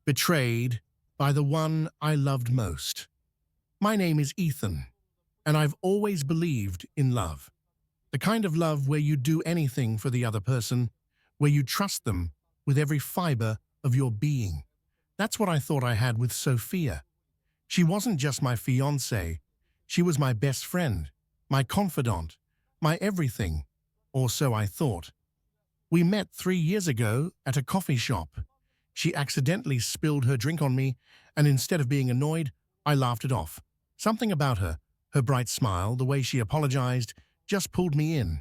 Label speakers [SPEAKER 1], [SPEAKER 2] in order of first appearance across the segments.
[SPEAKER 1] Betrayed by the one I loved most. My name is Ethan, and I've always believed in love. The kind of love where you do anything for the other person, where you trust them with every fiber of your being. That's what I thought I had with Sophia. She wasn't just my fiancée, she was my best friend, my confidant, my everything, or so I thought. We met 3 years ago at a coffee shop. She accidentally spilled her drink on me, and instead of being annoyed, I laughed it off. Something about her bright smile, the way she apologized, just pulled me in.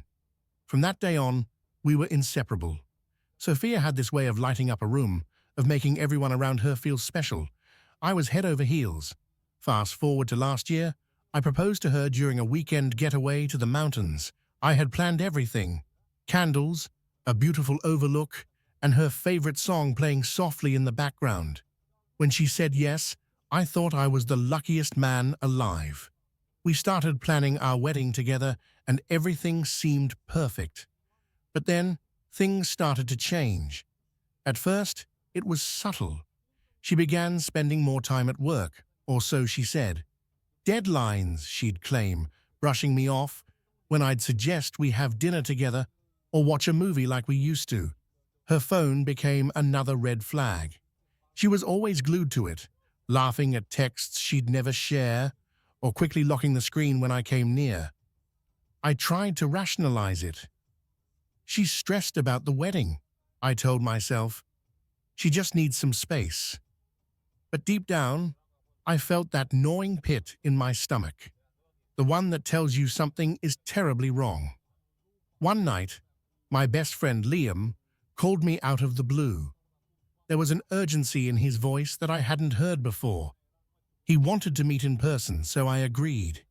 [SPEAKER 1] From that day on, we were inseparable. Sophia had this way of lighting up a room, of making everyone around her feel special. I was head over heels. Fast forward to last year, I proposed to her during a weekend getaway to the mountains. I had planned everything. Candles, a beautiful overlook, and her favorite song playing softly in the background. When she said yes, I thought I was the luckiest man alive. We started planning our wedding together, and everything seemed perfect. But then, things started to change. At first, it was subtle. She began spending more time at work, or so she said. Deadlines, she'd claim, brushing me off when I'd suggest we have dinner together or watch a movie like we used to. Her phone became another red flag. She was always glued to it, laughing at texts she'd never share or quickly locking the screen when I came near. I tried to rationalize it. She's stressed about the wedding, I told myself. She just needs some space. But deep down, I felt that gnawing pit in my stomach, the one that tells you something is terribly wrong. One night, my best friend Liam called me out of the blue. There was an urgency in his voice that I hadn't heard before. He wanted to meet in person, so I agreed.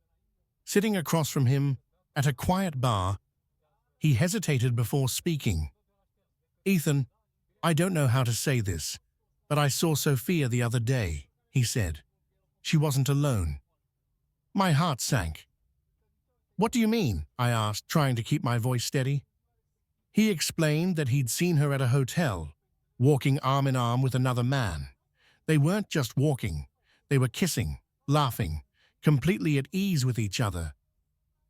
[SPEAKER 1] Sitting across from him at a quiet bar, he hesitated before speaking. Ethan, I don't know how to say this, but I saw Sophia the other day, he said. She wasn't alone. My heart sank. What do you mean? I asked, trying to keep my voice steady. He explained that he'd seen her at a hotel, walking arm in arm with another man. They weren't just walking, they were kissing, laughing, completely at ease with each other.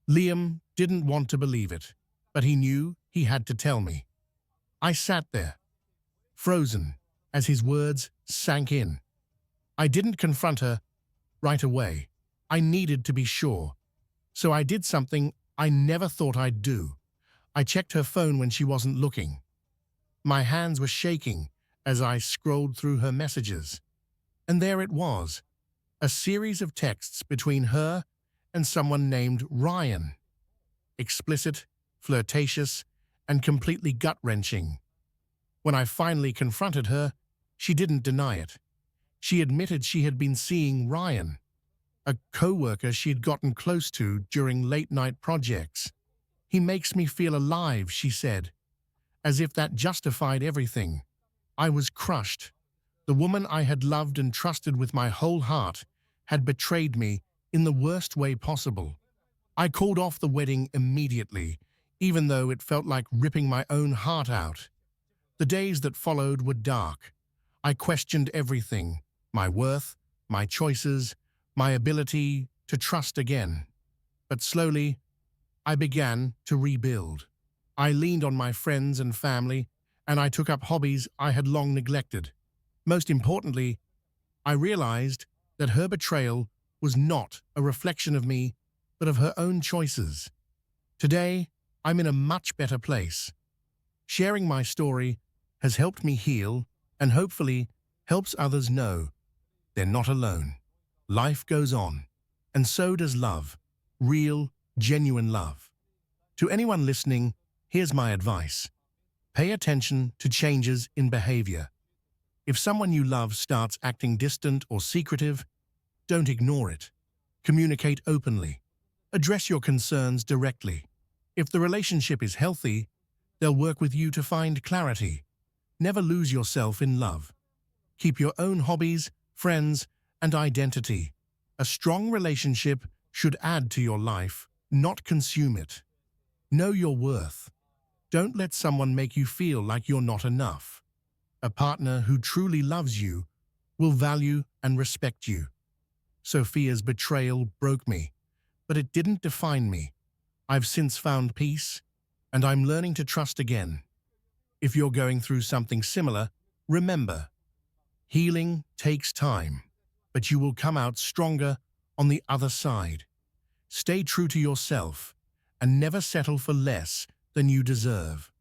[SPEAKER 1] Liam didn't want to believe it, but he knew he had to tell me. I sat there, frozen, as his words sank in. I didn't confront her right away. I needed to be sure. So I did something I never thought I'd do. I checked her phone when she wasn't looking. My hands were shaking as I scrolled through her messages. And there it was, a series of texts between her and someone named Ryan. Explicit, flirtatious, and completely gut-wrenching. When I finally confronted her, she didn't deny it. She admitted she had been seeing Ryan, a co-worker she'd gotten close to during late-night projects. He makes me feel alive, she said, as if that justified everything. I was crushed. The woman I had loved and trusted with my whole heart had betrayed me in the worst way possible. I called off the wedding immediately, even though it felt like ripping my own heart out. The days that followed were dark. I questioned everything, my worth, my choices, my ability to trust again. But slowly, I began to rebuild. I leaned on my friends and family, and I took up hobbies I had long neglected. Most importantly, I realized that her betrayal was not a reflection of me, but of her own choices. Today, I'm in a much better place. Sharing my story has helped me heal and hopefully helps others know they're not alone. Life goes on, and so does love, real, genuine love. To anyone listening, here's my advice. Pay attention to changes in behavior. If someone you love starts acting distant or secretive, don't ignore it. Communicate openly. Address your concerns directly. If the relationship is healthy, they'll work with you to find clarity. Never lose yourself in love. Keep your own hobbies, friends, and identity. A strong relationship should add to your life, not consume it. Know your worth. Don't let someone make you feel like you're not enough. A partner who truly loves you will value and respect you. Sophia's betrayal broke me, but it didn't define me. I've since found peace, and I'm learning to trust again. If you're going through something similar, remember, healing takes time, but you will come out stronger on the other side. Stay true to yourself and never settle for less than you deserve.